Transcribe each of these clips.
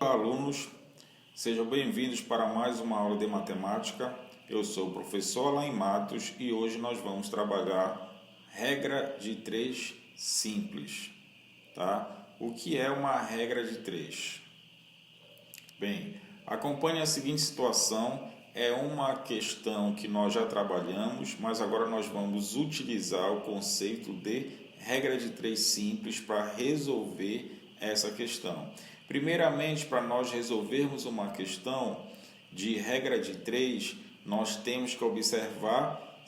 Olá, alunos, sejam bem-vindos para mais uma aula de matemática. Eu sou o professor Alain Matos e hoje nós vamos trabalhar regra de 3 simples, tá? O que é uma regra de 3? Bem, acompanhe a seguinte situação. É uma questão que nós já trabalhamos, mas agora nós vamos utilizar o conceito de regra de 3 simples para resolver essa questão. Primeiramente, para nós resolvermos uma questão de regra de 3, nós temos que observar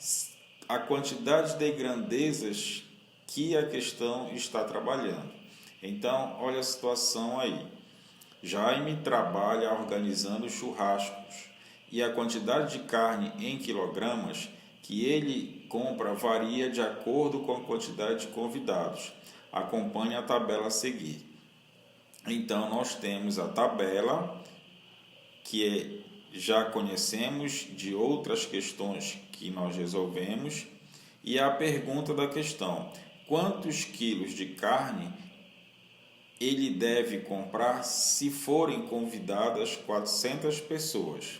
a quantidade de grandezas que a questão está trabalhando. Então, olha a situação aí. Jaime trabalha organizando churrascos e a quantidade de carne em quilogramas que ele compra varia de acordo com a quantidade de convidados. Acompanhe a tabela a seguir. Então, nós temos a tabela que já conhecemos de outras questões que nós resolvemos e a pergunta da questão: quantos quilos de carne ele deve comprar se forem convidadas 400 pessoas?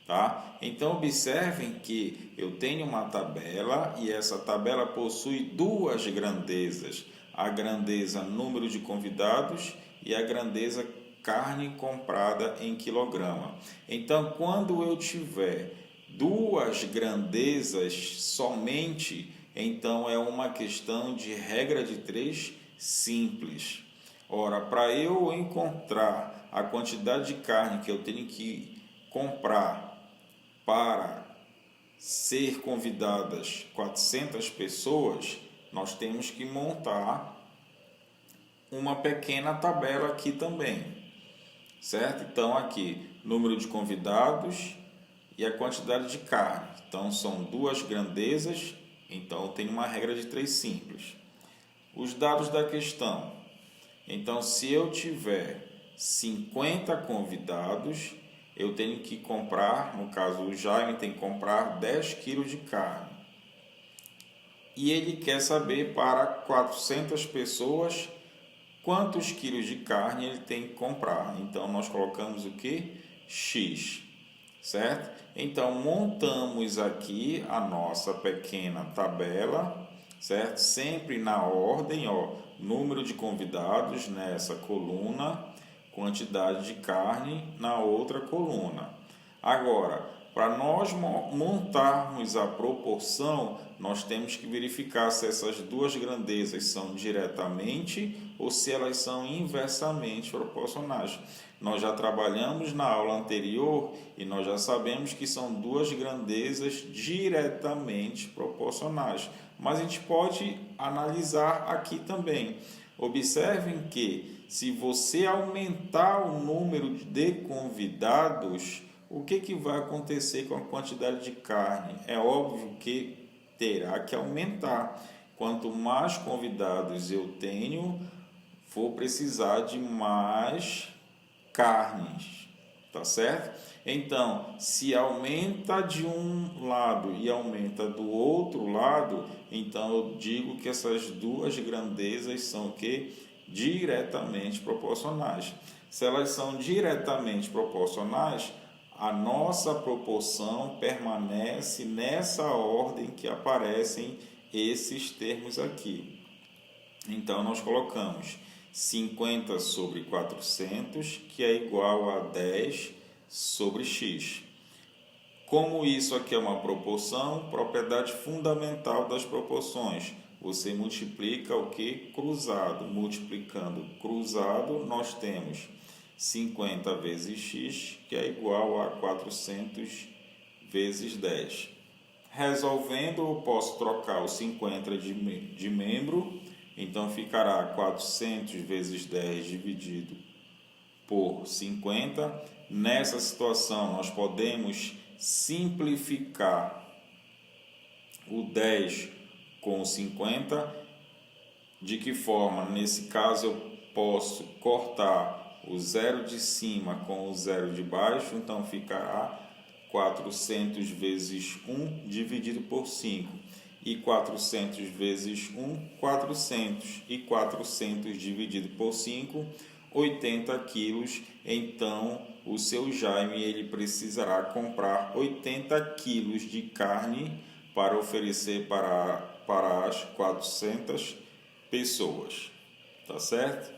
Tá? Então, observem que eu tenho uma tabela e essa tabela possui duas grandezas: a grandeza número de convidados e a grandeza carne comprada em quilograma. Então, quando eu tiver duas grandezas somente, então é uma questão de regra de 3 simples. Ora, para eu encontrar a quantidade de carne que eu tenho que comprar para ser convidadas 400 pessoas, nós temos que montar uma pequena tabela aqui também, certo? Então, aqui, número de convidados e a quantidade de carne. Então, são duas grandezas, então tem uma regra de 3 simples. Os dados da questão. Então, se eu tiver 50 convidados, eu tenho que comprar, no caso o Jaime tem que comprar 10 kg de carne. E ele quer saber para 400 pessoas quantos quilos de carne ele tem que comprar. Então, nós colocamos o que? X, certo? Então, montamos aqui a nossa pequena tabela, certo? Sempre na ordem, ó, número de convidados nessa coluna, quantidade de carne na outra coluna. Agora, para nós montarmos a proporção, nós temos que verificar se essas duas grandezas são diretamente ou se elas são inversamente proporcionais. Nós já trabalhamos na aula anterior e nós já sabemos que são duas grandezas diretamente proporcionais. Mas a gente pode analisar aqui também. Observem que se você aumentar o número de convidados, o que vai acontecer com a quantidade de carne? É óbvio que terá que aumentar. Quanto mais convidados eu tenho, vou precisar de mais carnes, tá certo? Então, se aumenta de um lado e aumenta do outro lado, então eu digo que essas duas grandezas são o quê? Diretamente proporcionais. Se elas são diretamente proporcionais, a nossa proporção permanece nessa ordem que aparecem esses termos aqui. Então, nós colocamos 50 sobre 400, que é igual a 10 sobre x. Como isso aqui é uma proporção, propriedade fundamental das proporções. Você multiplica o que? Cruzado. Multiplicando cruzado, nós temos 50 vezes x, que é igual a 400 vezes 10. Resolvendo, eu posso trocar o 50 de membro, então ficará 400 vezes 10 dividido por 50. Nessa situação, nós podemos simplificar o 10 com o 50. De que forma? Nesse caso, eu posso cortar o zero de cima com o zero de baixo, então ficará 400 vezes 1 dividido por 5. E 400 vezes 1, 400. E 400 dividido por 5, 80 quilos, então o seu Jaime ele precisará comprar 80 quilos de carne para oferecer para as 400 pessoas, tá certo?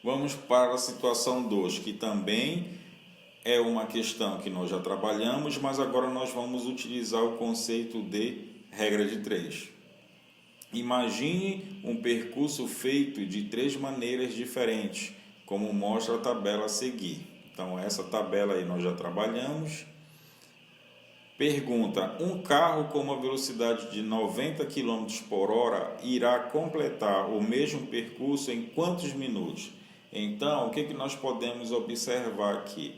Vamos para a situação 2, que também é uma questão que nós já trabalhamos, mas agora nós vamos utilizar o conceito de regra de 3. Imagine um percurso feito de 3 maneiras diferentes, como mostra a tabela a seguir. Então, essa tabela aí nós já trabalhamos. Pergunta: um carro com uma velocidade de 90 km por hora irá completar o mesmo percurso em quantos minutos? Então, o que nós podemos observar aqui?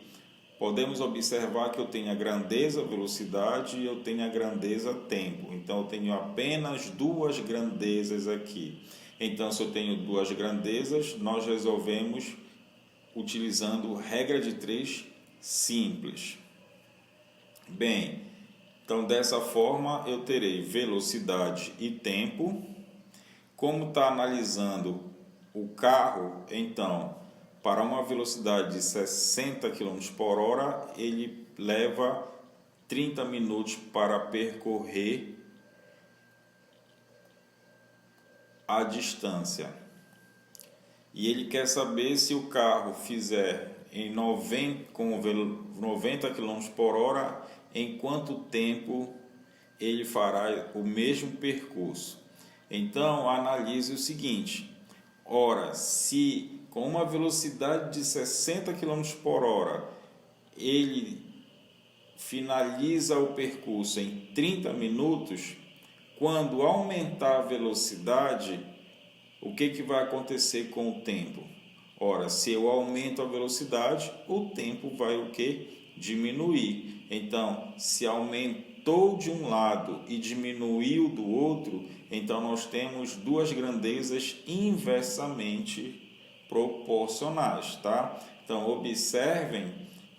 Podemos observar que eu tenho a grandeza, velocidade, e eu tenho a grandeza, tempo. Então, eu tenho apenas 2 grandezas aqui. Então, se eu tenho 2 grandezas, nós resolvemos utilizando regra de 3 simples. Bem, então dessa forma eu terei velocidade e tempo. Como está analisando o carro, então, para uma velocidade de 60 km por hora, ele leva 30 minutos para percorrer a distância. E ele quer saber se o carro fizer com 90 km por hora, em quanto tempo ele fará o mesmo percurso. Então, analise o seguinte: ora, se com uma velocidade de 60 km por hora ele finaliza o percurso em 30 minutos, quando aumentar a velocidade, o que vai acontecer com o tempo? Ora, se eu aumento a velocidade, o tempo vai o que? Diminuir. Então, se aumentou de um lado e diminuiu do outro, então nós temos 2 grandezas inversamente proporcionais, tá? Então, observem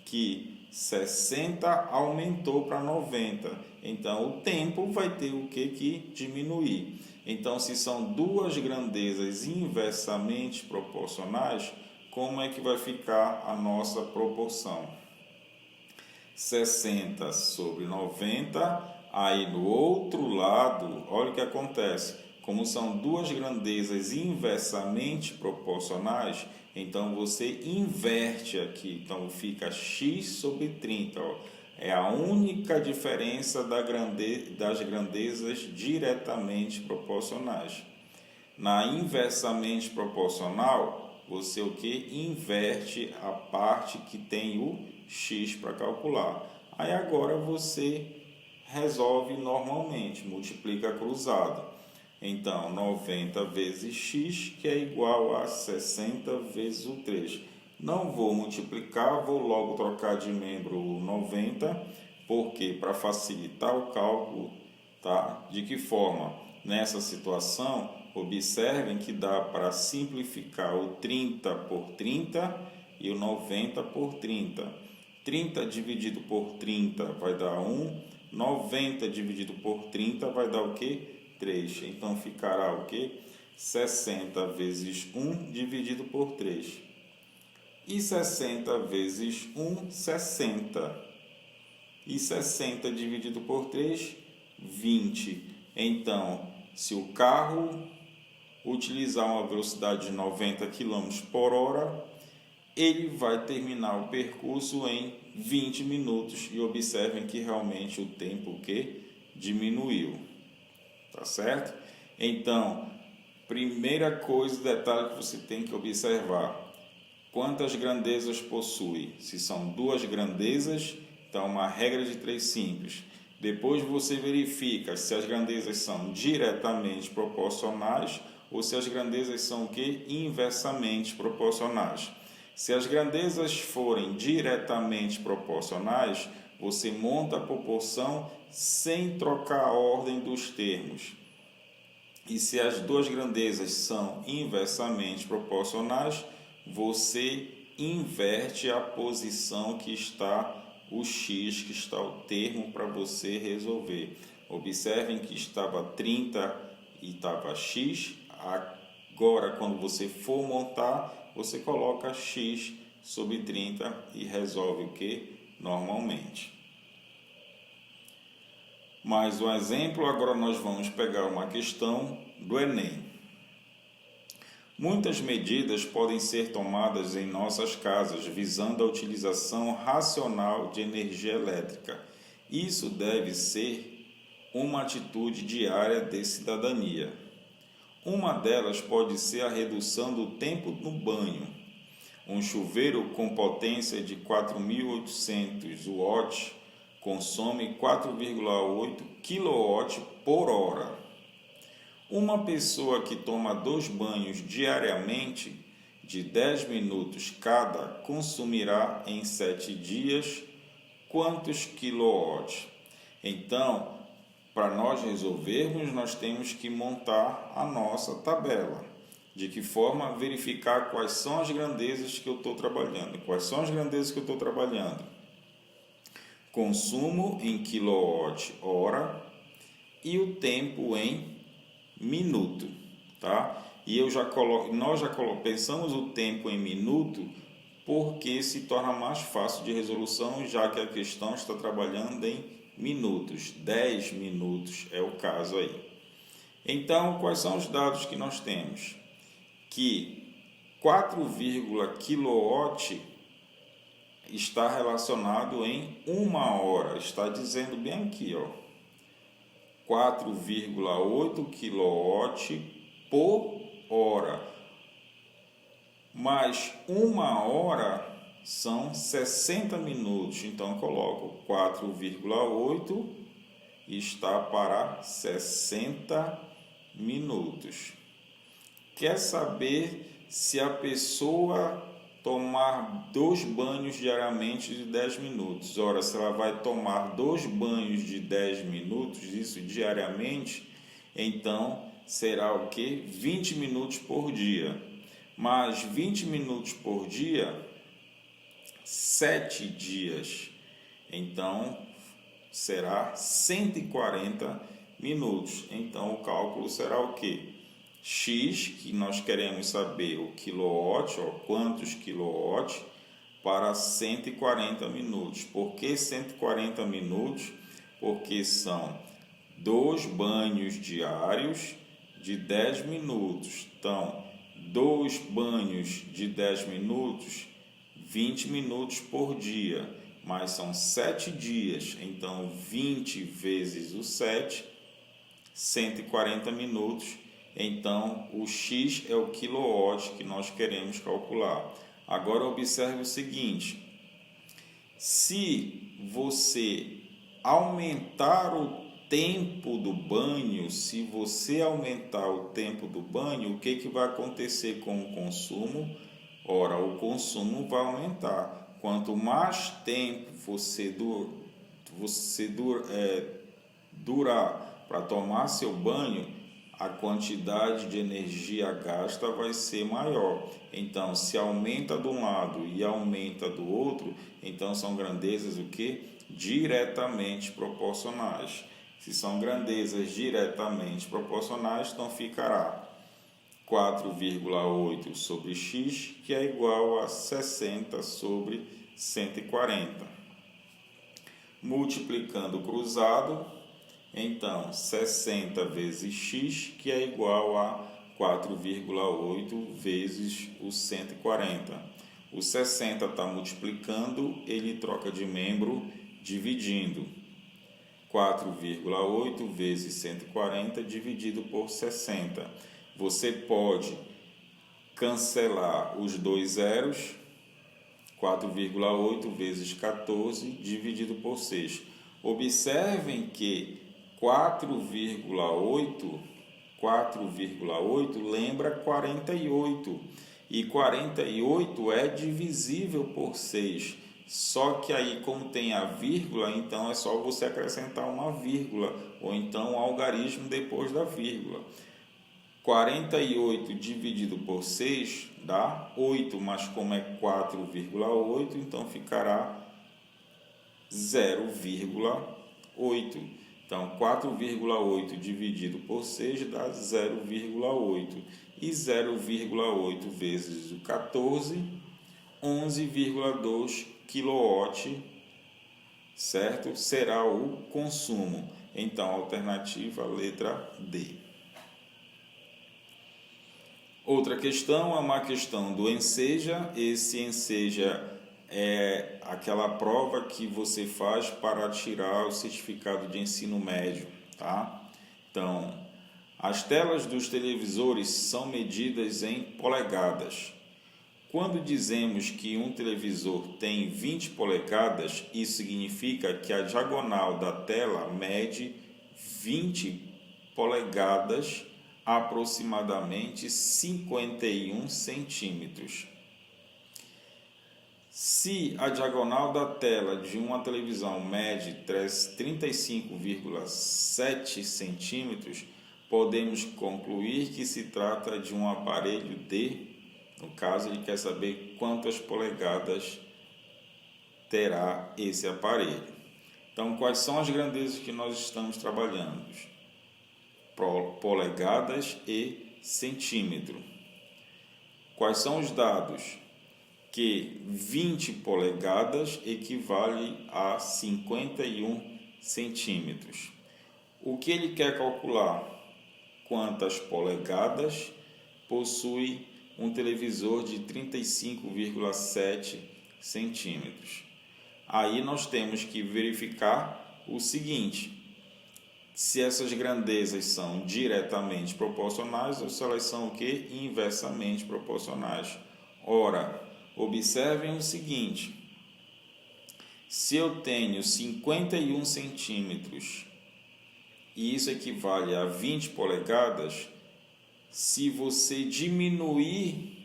que 60 aumentou para 90. Então, o tempo vai ter o que diminuir. Então, se são 2 grandezas inversamente proporcionais, como é que vai ficar a nossa proporção? 60 sobre 90, aí no outro lado, olha o que acontece. Como são 2 grandezas inversamente proporcionais, então você inverte aqui. Então, fica x sobre 30, ó. É a única diferença das grandezas diretamente proporcionais. Na inversamente proporcional, você o que? Inverte a parte que tem o x para calcular. Aí agora você resolve normalmente, multiplica cruzado. Então, 90 vezes x, que é igual a 60 vezes o 3. Não vou multiplicar, vou logo trocar de membro o 90, porque para facilitar o cálculo, tá? De que forma? Nessa situação, observem que dá para simplificar o 30 por 30 e o 90 por 30. 30 dividido por 30 vai dar 1, 90 dividido por 30 vai dar o quê? 3. Então, ficará o quê? 60 vezes 1 dividido por 3. E 60 vezes 1, 60. E 60 dividido por 3, 20. Então, se o carro utilizar uma velocidade de 90 km por hora, ele vai terminar o percurso em 20 minutos. E observem que realmente o tempo que diminuiu. Tá certo? Então, primeira coisa, detalhe que você tem que observar: quantas grandezas possui? Se são 2 grandezas, então uma regra de 3 simples. Depois você verifica se as grandezas são diretamente proporcionais ou se as grandezas são o quê? Inversamente proporcionais. Se as grandezas forem diretamente proporcionais, você monta a proporção sem trocar a ordem dos termos. E se as 2 grandezas são inversamente proporcionais, você inverte a posição que está o x, que está o termo para você resolver. Observem que estava 30 e estava x. Agora, quando você for montar, você coloca x sobre 30 e resolve o que? Normalmente. Mais um exemplo, agora nós vamos pegar uma questão do Enem. Muitas medidas podem ser tomadas em nossas casas visando a utilização racional de energia elétrica. Isso deve ser uma atitude diária de cidadania. Uma delas pode ser a redução do tempo no banho. Um chuveiro com potência de 4.800 watts consome 4,8 kW por hora. Uma pessoa que toma 2 banhos diariamente, de 10 minutos cada, consumirá em 7 dias quantos quilowatts? Então, para nós resolvermos, nós temos que montar a nossa tabela. De que forma? Verificar quais são as grandezas que eu estou trabalhando. Quais são as grandezas que eu estou trabalhando? Consumo em quilowatt-hora e o tempo em minuto, tá? E nós já pensamos o tempo em minuto porque se torna mais fácil de resolução, já que a questão está trabalhando em minutos. 10 minutos é o caso aí. Então, quais são os dados que nós temos? Que 4, kW está relacionado em 1 hora. Está dizendo bem aqui, ó. 4,8 kW por hora. Mais 1 hora são 60 minutos. Então, eu coloco 4,8 está para 60 minutos. Quer saber se a pessoa tomar 2 banhos diariamente de 10 minutos? Ora, se ela vai tomar 2 banhos de 10 minutos, isso diariamente, então será o que? 20 minutos por dia. Mas 20 minutos por dia, 7 dias. Então, será 140 minutos. Então, o cálculo será o quê? X, que nós queremos saber o quilowatt, ó, quantos quilowatts, para 140 minutos. Por que 140 minutos? Porque são 2 banhos diários de 10 minutos. Então, 2 banhos de 10 minutos, 20 minutos por dia. Mas são 7 dias. Então, 20 vezes o 7, 140 minutos. Então, o X é o quilowatt que nós queremos calcular. Agora, observe o seguinte. Se você aumentar o tempo do banho, o que vai acontecer com o consumo? Ora, o consumo vai aumentar. Quanto mais tempo você durar para tomar seu banho, a quantidade de energia gasta vai ser maior. Então, se aumenta de um lado e aumenta do outro, então são grandezas o quê? Diretamente proporcionais. Se são grandezas diretamente proporcionais, então ficará 4,8 sobre x, que é igual a 60 sobre 140. Multiplicando o cruzado, então 60 vezes x, que é igual a 4,8 vezes o 140. O 60 está multiplicando, ele troca de membro dividindo. 4,8 vezes 140 dividido por 60. Você pode cancelar os 2 zeros. 4,8 vezes 14 dividido por 6. Observem que 4,8 lembra 48. E 48 é divisível por 6. Só que aí, como tem a vírgula, então é só você acrescentar uma vírgula, ou então um algarismo depois da vírgula. 48 dividido por 6 dá 8, mas como é 4,8, então ficará 0,8. Então, 4,8 dividido por 6 dá 0,8. e 0,8 vezes o 14, 11,2 kW, certo? Será o consumo. Então, alternativa letra D. Outra questão é uma questão do Enseja. Esse Enseja é aquela prova que você faz para tirar o certificado de ensino médio, tá? Então, as telas dos televisores são medidas em polegadas. Quando dizemos que um televisor tem 20 polegadas, isso significa que a diagonal da tela mede 20 polegadas, aproximadamente 51 centímetros. Se a diagonal da tela de uma televisão mede 35,7 centímetros, podemos concluir que se trata de um aparelho de, no caso, ele quer saber quantas polegadas terá esse aparelho. Então, quais são as grandezas que nós estamos trabalhando? Polegadas e centímetro. Quais são os dados? Que 20 polegadas equivale a 51 centímetros. O que ele quer calcular? Quantas polegadas possui um televisor de 35,7 centímetros. Aí nós temos que verificar o seguinte: se essas grandezas são diretamente proporcionais ou se elas são o que? Inversamente proporcionais. Ora, observem o seguinte: se eu tenho 51 centímetros e isso equivale a 20 polegadas, se você diminuir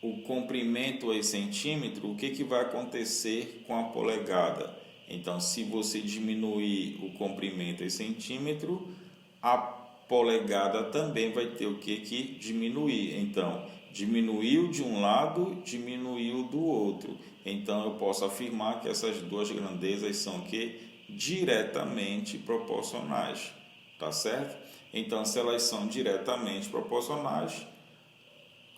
o comprimento em centímetro, o que vai acontecer com a polegada? Então, se você diminuir o comprimento em centímetro, a polegada também vai ter o que diminuir. Então, diminuiu de um lado, diminuiu do outro. Então, eu posso afirmar que essas duas grandezas são diretamente proporcionais. Tá certo? Então, se elas são diretamente proporcionais,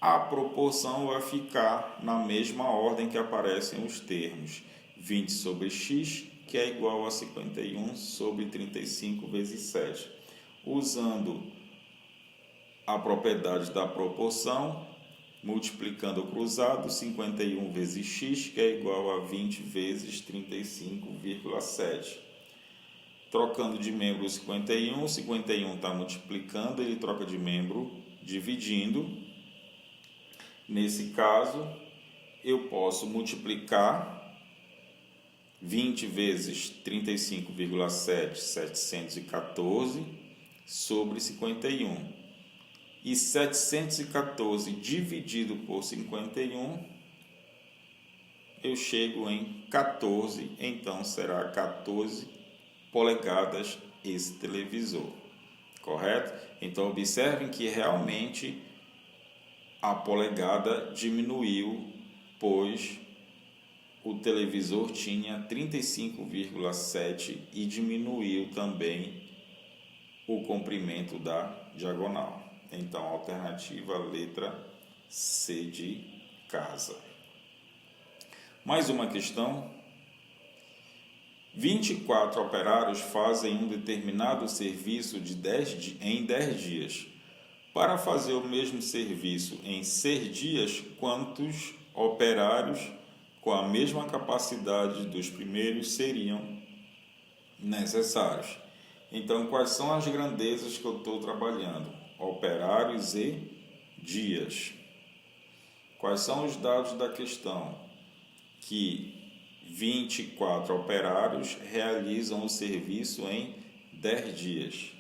a proporção vai ficar na mesma ordem que aparecem os termos. 20 sobre x, que é igual a 51 sobre 35 vezes 7. Usando a propriedade da proporção, multiplicando o cruzado, 51 vezes x, que é igual a 20 vezes 35,7. Trocando de membro 51 está multiplicando, ele troca de membro dividindo. Nesse caso, eu posso multiplicar 20 vezes 35,7, 714, sobre 51. E 714 dividido por 51, eu chego em 14, então será 14 polegadas esse televisor, correto? Então, observem que realmente a polegada diminuiu, pois o televisor tinha 35,7 e diminuiu também o comprimento da diagonal. Então, alternativa letra C de casa. Mais uma questão. 24 operários fazem um determinado serviço em 10 dias. Para fazer o mesmo serviço em 6 dias, quantos operários com a mesma capacidade dos primeiros seriam necessários? Então, quais são as grandezas que eu estou trabalhando? Operários e dias. Quais são os dados da questão? Que 24 operários realizam o serviço em 10 dias.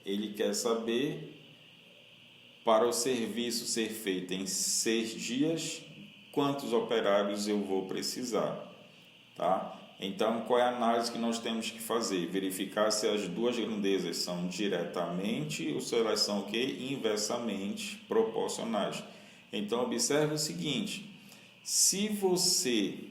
Ele quer saber, para o serviço ser feito em 6 dias, quantos operários eu vou precisar, tá? Então, qual é a análise que nós temos que fazer? Verificar se as duas grandezas são diretamente ou se elas são inversamente proporcionais. Então, observe o seguinte: se você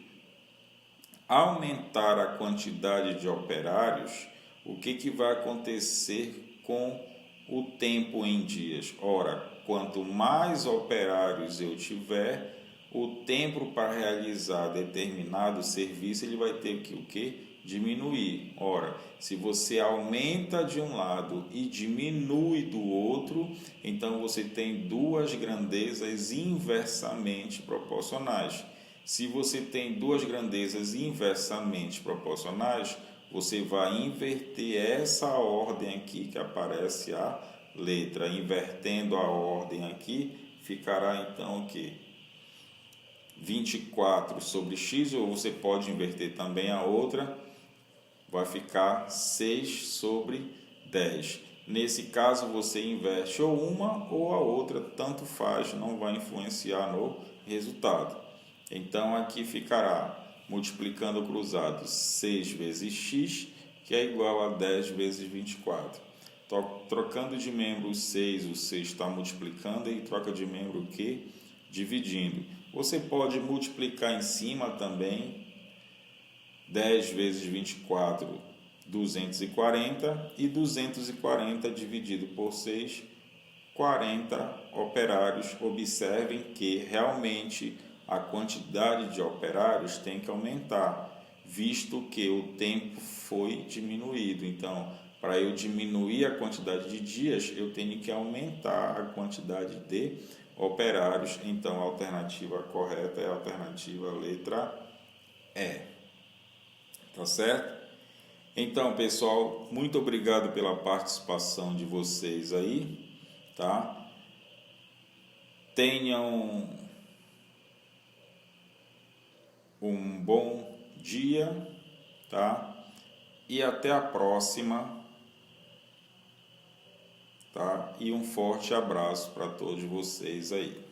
aumentar a quantidade de operários, o que vai acontecer com o tempo em dias? Ora, quanto mais operários eu tiver, o tempo para realizar determinado serviço ele vai ter que o quê? Diminuir. Ora, se você aumenta de um lado e diminui do outro, então você tem duas grandezas inversamente proporcionais. Se você tem duas grandezas inversamente proporcionais, você vai inverter essa ordem aqui que aparece a letra. Invertendo a ordem aqui, ficará então o quê? 24 sobre x, ou você pode inverter também a outra, vai ficar 6 sobre 10. Nesse caso, você inverte ou uma ou a outra, tanto faz, não vai influenciar no resultado. Então, aqui ficará, multiplicando o cruzado, 6 vezes x, que é igual a 10 vezes 24. Trocando de membro o 6 está multiplicando, e troca de membro o que? Dividindo. Você pode multiplicar em cima também, 10 vezes 24, 240, e 240 dividido por 6, 40 operários. Observem que realmente a quantidade de operários tem que aumentar, visto que o tempo foi diminuído. Então, para eu diminuir a quantidade de dias, eu tenho que aumentar a quantidade de operários. Então, a alternativa correta é a alternativa letra E. Tá certo? Então, pessoal, muito obrigado pela participação de vocês aí, tá? Tenham um bom dia, tá? E até a próxima, tá? E um forte abraço para todos vocês aí.